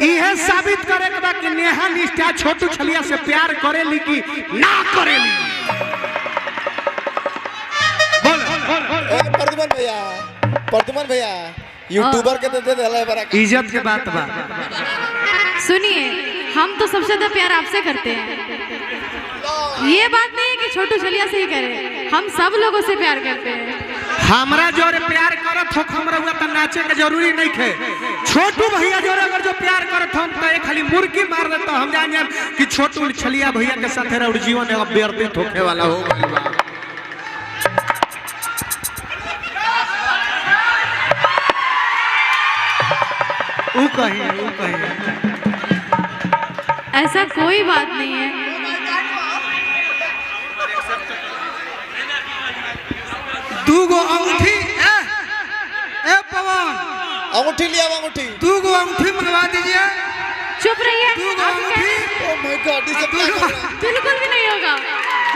यह साबित करे कि नेहा निष्ठा छोटू छलिया से प्यार करेली कि ना करेली। प्रदुमन भैया यूट्यूबर के दे दे बड़ा इज्जत के बात बा। सुनिए, हम तो सबसे ज्यादा प्यार आपसे करते हैं। ये बात नहीं है कि छोटू छलिया से ही करे, हम सब लोगों से प्यार करते हैं। हमरा जोरे प्यार करत हो हमरा हुआ तो नाचे के जरूरी नहीं है। छोटू भैया जोरे अगर जो प्यार करत हम तो एक खाली मुर्गी मार देता हम जान जान कि छोटू छलिया भैया के साथ रह जीवन अब व्यतीत होने वाला हो गइल। ऊ कहीं ऐसा कोई बात नहीं है। दूगो अंगूठी ए पवन अंगूठी लिया अंगूठी, दूगो अंगूठी मंगवा दीजिए। चुप रहिए। ओह माय गॉड, ये सब क्या कर रहा है? बिल्कुल भी नहीं होगा।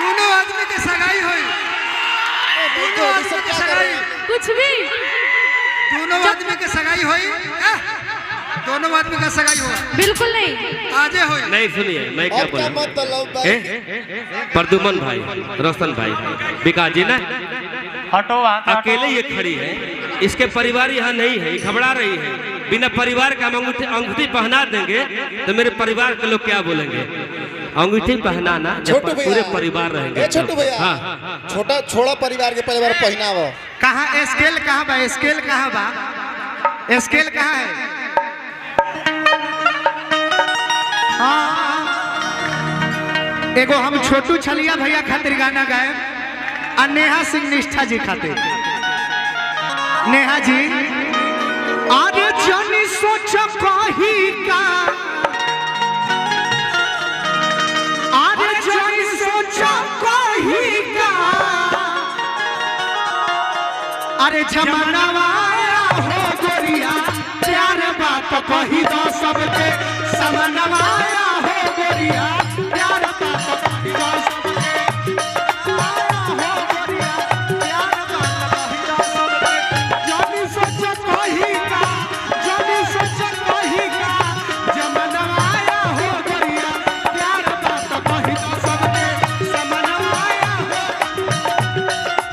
दोनों आदमी के सगाई होई। दोनों आदमी के सगाई, कुछ भी। दोनों आदमी के सगाई होई। दोनों आदमी का सगाई होगा। बिल्कुल नहीं, आजे होई। नहीं सुनिए, मैं क्या बोला, प्रदुमन भाई, रोशन भाई, विकास जी ना हटो अकेले ये खड़ी है, इसके परिवार यहाँ नहीं है, घबरा रही है। बिना परिवार का हम अंगूठी पहना देंगे तो मेरे परिवार के लोग क्या बोलेंगे? अंगूठी पहनाना जब पूरे परिवार रहेंगे। छोटू भैया, हाँ, छोड़ा परिवार के परिवार पहनावा। कहाँ स्केल कहाँ बा? स्केल कहाँ बा? स्केल कहाँ है? एगो हम छोटू छलिया भैया खातिर गाना गाए और नेहा सिंह निष्ठा जी खातिर। नेहा जी, अरे जानी सोच कही का, अरे जानी सोच कही का, अरे जमाना हो गोरिया प्यार बात कही दो सबके, समनवाया हो गोरिया प्यार बात कही दो सबके, हो गोरिया प्यार बात कही दो सबके। जानी सोच कही का, जानी सोच कही का, जमनवाया हो गोरिया प्यार बात कही दो सबके, समनवाया हो।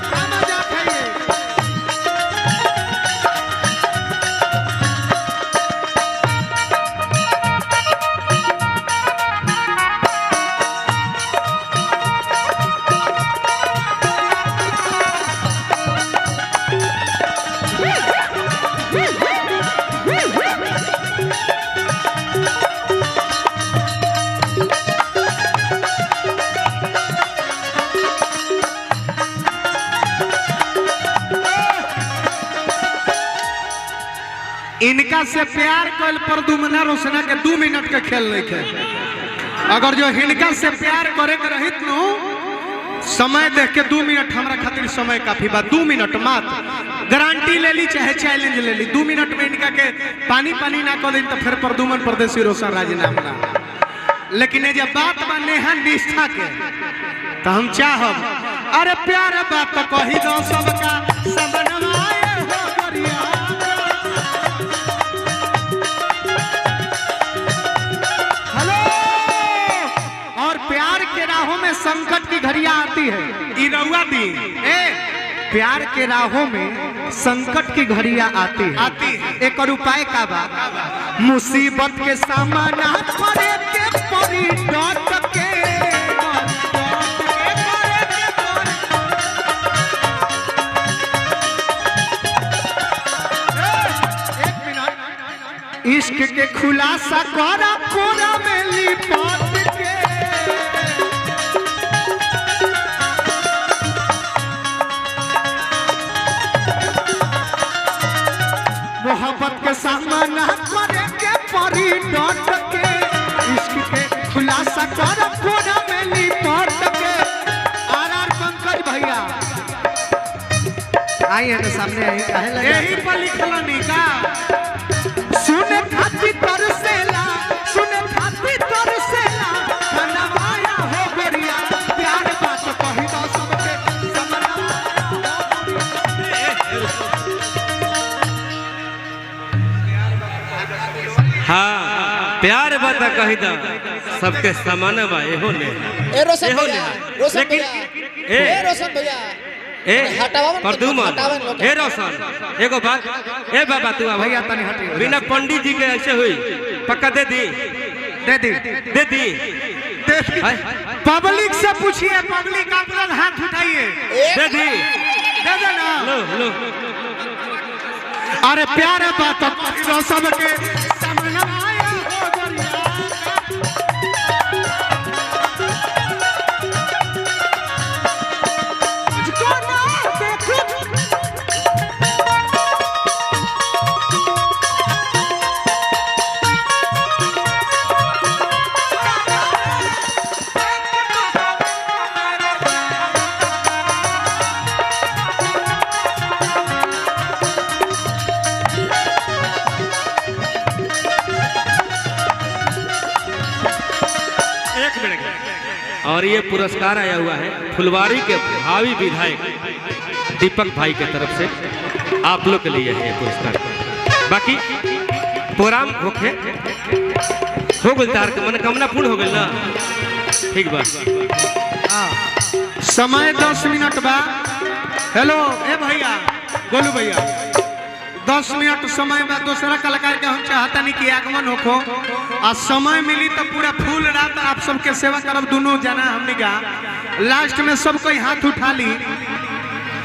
क्या मजाक है ये? इनका से प्यार कल प्रदुमना रोशना के 2 मिनट के खेल नहीं थे। अगर जो हिनका से प्यार करे के रहित नु समय देख के 2 मिनट हमरा खातिर समय काफी बा। 2 मिनट मात्र गारंटी ले ली चाहे चैलेंज ले ली। 2 मिनट में इनका के पानी पानी ना कर दी तो फिर प्रदुमन परदेसी रोशन राजीनामा। लेकिन ये जब बात बा नेहा निष्ठा के तो हम चाहब अरे प्यार बात कही दो सबका, समनवाए हो गोरिया। संकट की घड़ियां आती है, इरौआ दी प्यार के राहों में संकट की घड़ियां आती है। एक और उपाय का बा, मुसीबत के सामना करे के परी डट के, एक मिनट, इश्क के खुलासा करा कोरा में लिपट के, मोहब्बत के सामना करे के परी डट के, इश्क के खुलासा कर कोना में लिपट के। आर पंकज भैया आइए ना सामने, आई काहे लगा यही पर लिखल नहीं का, सुने खाती तरसेला, सुने खाती तरसेला, बनवाया हो गोरिया प्यार बात कही दो सबके, समनवाया। हाँ प्यार बता कही दा सबके समान बा एहो ने ए रोशन एहो भैया ने रोशन लेकिन भैया ए ए रोशन भैया ए हटावन प्रदुमन लोग। ए रोशन एगो बात ए बाबा तू आवा भैया तनी हटियो बिना पंडित जी के ऐसे हुई पक्का दे दी दे दी दे दी हाय, पब्लिक से पूछिए पब्लिक आप लोग हाथ उठाइए दे दी दे देना लो लो अरे प्यारे बात तो सबके समनवाया हो गोरिया मुझको ना देखो एक मिनट और ये पुरस्कार आया हुआ है फुलवारी के भावी विधायक दीपक भाई के तरफ से आप लोग के लिए है ये पुरस्कार। बाकी प्रोग्राम होके हो गल तार के मनोकामना पूर्ण हो गल ना ठीक बा। समय 10 मिनट बा हेलो ए भैया गोलू भैया 10 मिनट समय में दूसरा कलाकार के हम चाहता नहीं कि आगमन होखो आ समय मिली तो पूरा फुल रात आप सबके सेवा करब दोनों जना हमने का लास्ट में सब कोई हाथ उठा ली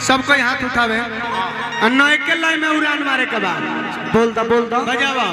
सब कोई हाथ उठावे और नए के लाइन में उड़ान मारे के बाद बोल दो बजावा